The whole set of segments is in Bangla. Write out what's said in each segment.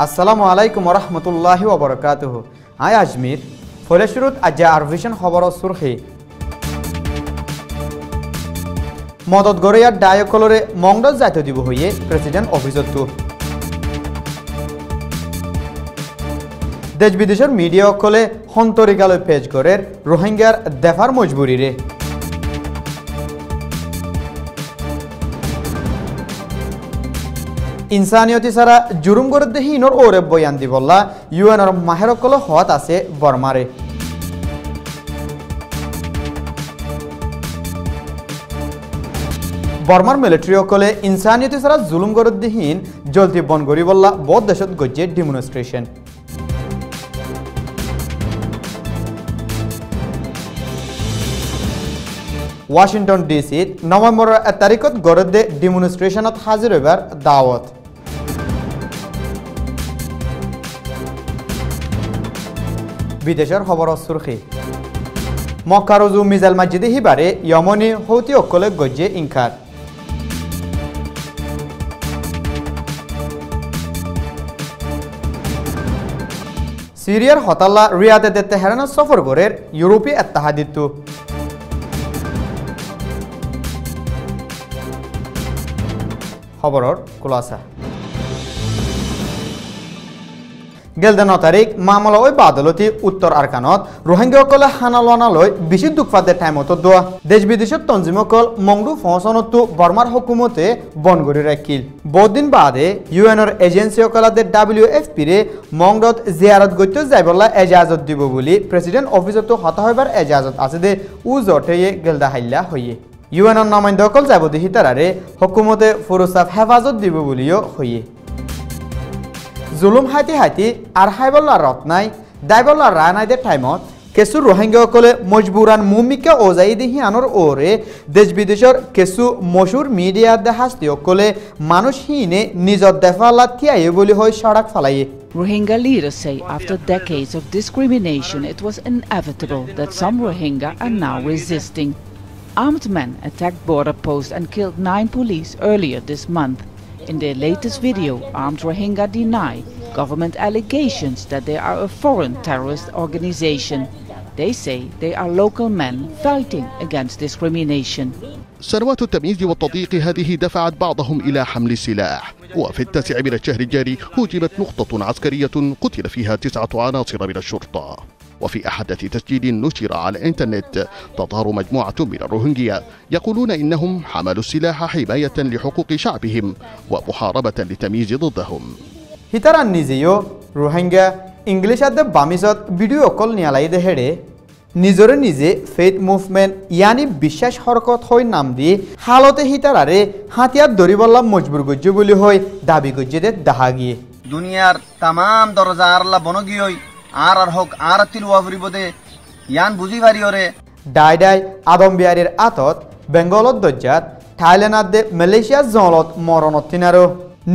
আসসালামু আলাইকুম রহমতুল্লাহি ওবরাকাতুহু। আই আজমির ফলেশুরুত আজ্জা আরভিশন খবর সুরখি মদত গড়িয়ার ডায়কলরে মংডল জাতীয় দিব হইয়ে প্রেসিডেন্ট অভিযুক্ত। দেশ বিদেশের মিডিয়া অকলে হন্তরিকালয় পেজ করে রোহিঙ্গার দেফার মজবুরিরে। ইনসানিয়তি ছাড়া জুরুম করে দেহি ইনর ওরে বয়ান দি বললা ইউএনর মাহেরকল হত আছে বর্মারে। বর্মার মিলিটারি অকলে ইনসানিয়তি ছাড়া জুলুম করে দেহীন জলদি বন করি বললা বহুত দেশত গজ্জে ডেমনস্ট্রেশন। ওয়াশিংটন ডিসিত নভেম্বরের 1 তারিখত গড়ে ডেমনস্ট্রেশনত হাজির হইবার দাওয়াত। বিদেশের খবর সুরখি মক্কা রুজু মিজাইল মসজিদে হিবারে ইয়মনি হৌতি অকলে গজ্জে ইনকার। সিরিয়ার হতাল্লা রিয়াদে তেহরান সফর করে ইউরোপীয় এত্তাহাদিত। খবরের খুলাসা গেলদে 9 তারিখ মামলা ওই বাদলতি উত্তর আরকানত রোহিঙ্গাসকলে হানালানালৈ বেশি দুঃখাদের টাইমত দোয়া দেশ বিদেশের তঞ্জিমকল মংডু ফসনতো বর্মার হুকুমতে বন করে রাখিল। বহুদিন বাদে ইউএনর এজেন্সি অকলাদের WFP রে মংডত জিয়ারত গইতে যাইবলা এজাজত দিব বলি প্রেসিডেন্ট অফিসত হতা হইবার এজাজত আছে দে উ জটেয়ে গেলদা হাইলা হইয়ে। ইউএনর নামাইন্দকল যাব দেখি তারারে হুকুমতে ফুরুসাফ হেফাজত দিব বলিও হইয়ে। জুলুম হাইতি হাইতি আর হাইবল্লা রত নাই দাইবল্লা রানাইদের টাইমত কেসু রোহিঙ্গাসকলে মজবুরান মুমিকা ওজাই দিহি আনর ওরে দেশ বিদেশের কেসু মশুর মিডিয়া দেহাস্তি অকলে মানুষহীনে নিজর দেফালা থিয়াই বলি হয় সড়ক ফালাইয়ে। Rohingya leaders say after decades of discrimination it was inevitable that some Rohingya are now resisting. Armed men attacked border posts and killed 9 police earlier this month. In their latest video, armed Rohingya deny government allegations that they are a foreign terrorist organization. They say they are local men fighting against discrimination. سنوات التمييز والتضييق هذه دفعت بعضهم إلى حمل السلاح، وفي 9 من الشهر الجاري هوجمت نقطة عسكرية قتل فيها 9 عناصر من الشرطة. وفي أحدث تسجيل نشر على الإنترنت تظهر مجموعة من الروهينجيا يقولون إنهم حملوا السلاح حماية لحقوق شعبهم ومحاربة للتمييز ضدهم. হিতারান নিজেও রোহিঙ্গা ইংলিশ আদে বামিজত ভিডিও কল নিয়ালাই দেহেরে নিজরে নিজে ফেথ মুভমেন্ট ইয়ানি বিশ্বাস হরকত হই নাম দিয়ে হালতে হিতারারে হাতিয়ার দরিবল্লা মজবুর গজ্জ বলি হয় দাবি গজ্জে দাহা গিয়ে। দুনিয়ার তামাম দরজা আরলা বনগিয়ই আর হক আর তিল ওয়াবরিবদে ইয়ান বুঝি ভারি ওরে ডাই ডাই আদম বিহারের আতত বেঙ্গলত দজ্জাত থাইল্যান্ড দে মালয়েশিয়া জলত মরণত তিনারো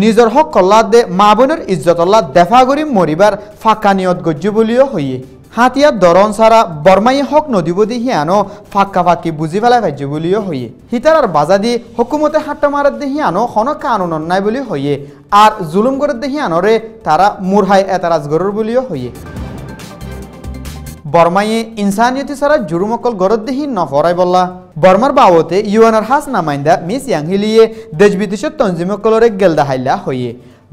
নিজর হক কল্লাদ দে মা বোনের ইজ্জতল্লা দেফা করি মরিবার ফাঁকা নিয়ত গজ্জু বলিও হইয়ে। হাতিয়ার দরন সারা বর্মাই হক নদীবদী হিয়ানো ফাঁকা ফাঁকি বুঝি ফেলা ভাজ্য বলিও হইয়ে। হিতারার বাজা দি হুকুমতে হাট্টা মারার দে হিয়ানো হন কানুন নাই বলি হইয়ে আর জুলুম করে দে হিয়ানরে তারা মুরহাই এতারাজ গরুর বলিও হইয়ে। বর্মাইয়ে ইনসানিয়তি ছাড়া জুরুমকল গরদ্দেহি নফরাই বললা বর্মার বাবতে ইউএনর হাস নামাইন্দা মিস ইয়াংহিলিয়ে দেশ বিদেশের তঞ্জিমকলরে গেলদা হাইলা হইয়ে।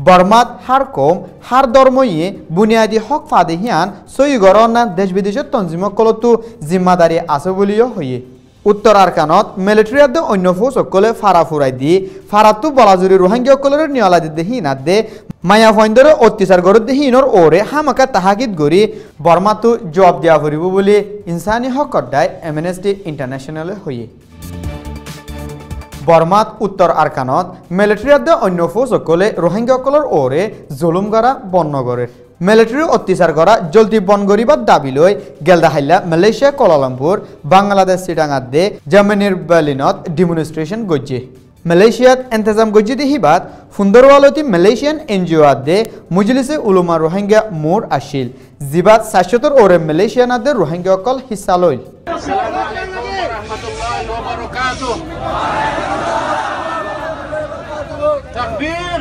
বর্মাত হার কম হার ধর্মইয়ে বুনিয়াদী হক ফাদেহিয়ান সই গরনা দেশ বিদেশের তঞ্জিমকলতো জিম্মাদারি আছে বলিও হইয়ে। উত্তর আরকানত মিলিটারি অন্য ফৌজ অকলে ফারা ফুরাই দি ফারাতো বলাজুরি রোহিঙ্গা অকলের নিয়লা দিতে হিনাদে মায়া ফইন্দরে অত্যাচার গরত হিনর ওরে হামাকা তাহাকিদ গরি বর্মাতো জবাব দিয়া ফুরিব বলে ইনসানি হক অধ্যায় অ্যামনেস্টি ইন্টারন্যাশনালে হইয়ে। বর্মাত উত্তর আরকানত মিলিটারি অন্য ফৌজ অকলে রোহিঙ্গা অকলের ওরে জুলুম করা বন্ধ করে মিলিটারি অত্যাচার করা জলদি বন গরিবার দাবি লৈ গেলদা হাইলা মালয়েশিয়া কোলালামপুর বাংলাদেশ চিটাঙাত দে জার্মানির বার্লিনত ডেমনস্ট্রেশন গজ্জে। মালয়েশিয়াত এন্তেজাম গজ্জে দিহিবাদ ফুন্দরওয়ালতি মালয়েশিয়ান এনজিও আদে মুজলিসে উলুমা রোহিঙ্গা মোর আসিল জিবাদ 700 ওরে মালয়েশিয়ান আদে রোহিঙ্গা অকল হিস্সা লইল। تكبير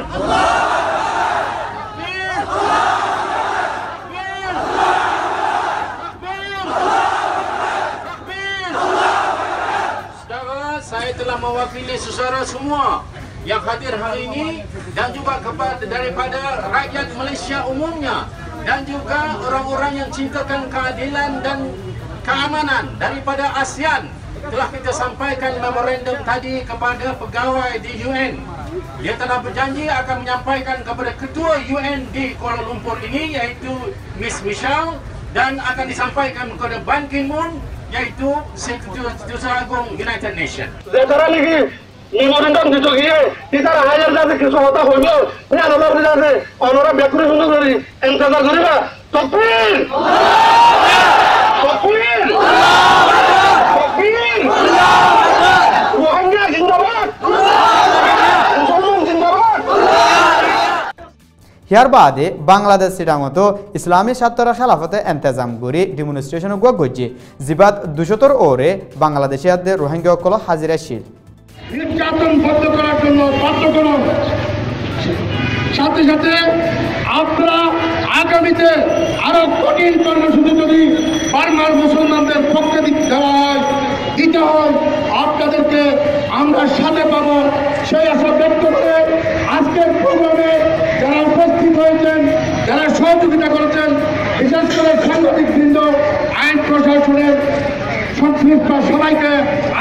saya telah mewakili saudara semua yang hadir hari ini dan juga kepada daripada rakyat Malaysia umumnya dan juga orang-orang yang cintakan keadilan dan keamanan daripada ASEAN. Telah kita sampaikan memorandum tadi kepada pegawai di UN. Dia telah berjanji akan menyampaikan kepada ketua UN di Kuala Lumpur ini, iaitu Miss Michelle, dan akan disampaikan kepada Ban Ki-moon, iaitu Sekretariat Agung United Nations. Secara lagi memorandum দিত গিয়ে ইতারা হাজার যাতে কিছু হতা হইল না আল্লাহর যাতে অনরা ব্যাকুরি সুন্দর করি ইন্তজার করিবা তাকবীর তাকবীর তাকবীর রোহিঙ্গা জিন্দাবাদ মুসলমান জিন্দাবাদ ইয়ার বাদে বাংলাদেশ সিটাঙত ইসলামী ছাত্ররা খেলাফতে এন্তেজাম করি ডেমনস্ট্রেশন গুয়া গজ্জে জিবাদ 200 ওরে বাংলাদেশিয়াদের রোহিঙ্গা কল হাজিরা শিল নির্যাতন বন্ধ করার জন্য বাধ্য করুন সাথে সাথে আপনারা আগামীতে আরো কঠিন কর্মসূচি যদি বার্মার মুসলমানদের পক্ষে দিতে হয় আপনাদেরকে আমরা সাথে পাবো সেই আশা ব্যক্ত করে আজকের প্রোগ্রামে যারা উপস্থিত হয়েছেন যারা সহযোগিতা করেছেন বিশেষ করে সাংবাদিক বৃন্দ আইন প্রশাসনের সংশ্লিষ্ট সবাইকে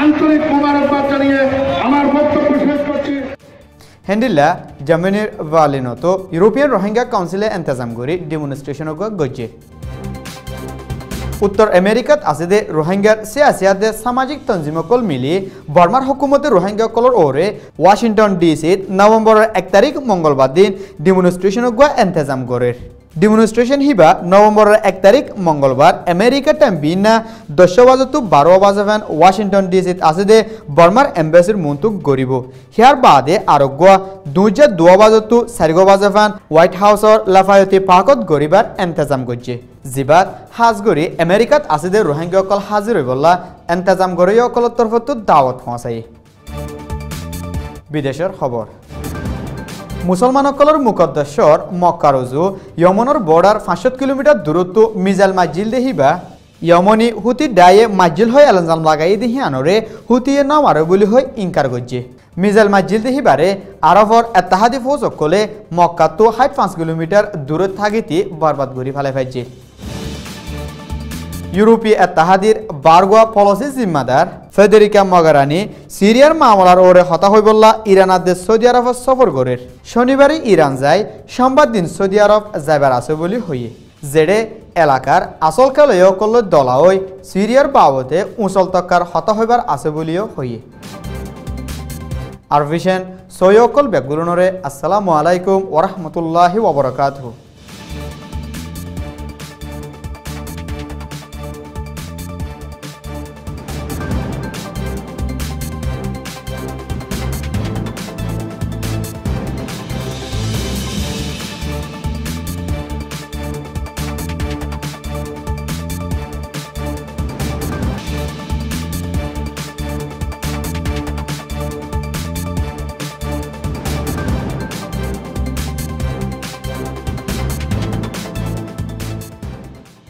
আন্তরিক মোবারকবাদ জানিয়ে আমার বক্তব্য শেষ করছি। হেন্ডিল্লা জার্মানির বার্লিনত ইউরোপিয়ান রোহিঙ্গা কাউন্সিলে এন্তেজাম করি ডেমনস্ট্রেশন গজ্জে উত্তর আমেরিকাত আছে দে রোহিঙ্গার সিয়াসিয়াতে সামাজিক তঞ্জিমকল মিলি বর্মার হুকুমতে রোহিঙ্গাকলর ওরে ওয়াশিংটন ডিসিত নভেম্বরের 1 তারিখ মঙ্গলবার দিন ডেমনস্ট্রেশন এন্তেজাম করে ডেমনস্ট্রেশন হিবা নভেম্বরের 1 তারিখ মঙ্গলবার আমেরিকা টাইম বিনা 10 বাজে তো 12 বাজে ওয়াশিংটন ডিসিত আছে দে বর্মার এম্বাসির মন্তুক গরিব হিয়ার বাদে আরোগ্য 2 বাজে তো 4 বাজে হোয়াইট হাউসর লাফায়তি পাকত গরিবার এন্তেজাম করছে জিবাত হাজগরি আমেরিকাত আছে দে রোহিঙ্গা অকল হাজির হইবল্লা এন্তেজাম গরি অকলের তরফত দাওয়াত পৌঁছাই বিদেশের খবর মুসলমানসকলৰ মুকদ্দসৰ মক্কা ৰজু ইয়মনৰ বৰ্ডাৰ 500 কিলোমিটাৰ দূৰত্ব মিজাল মাজিল দেহিবা ইয়মনি হুতি ডায়ে মাজিল হৈ এলঞ্জাম লাগাই দেহি আনৰে হুতিয়ে নাম আৰু বুলি হৈ ইনকাৰ গজ্জে মিজাল মাজিল দেহিবাৰে আৰবৰ এত্তাহাদি ফৌজ অকলে মক্কাটো 65 কিলোমিটাৰ দূৰত থাকিতি বৰবাদ কৰি ফেলাই ফাইছে ইউরোপীয় এত্তাহাদির বারগোয়া পলিসি জিম্মাদার ফেডেরিকা মগারানি সিরিয়ার মামলার ওরে হতা হইবল্লা ইরানাদের সৌদি আরব সফর করে শনিবারই ইরান যায় সোমবার দিন সৌদি আরব যাইবার আছে বলি হইয়ে জেডে এলাকার আসল খেলয় করল দলা ওই সিরিয়ার বাবদে উঁচল তক্কার হতা হইবার আছে বলিও হইয়ে আর ভিশন সৈয়কল বেগুলনরে আসসালামু আলাইকুম ওয়া রাহমাতুল্লাহি ওয়া বারাকাতুহু।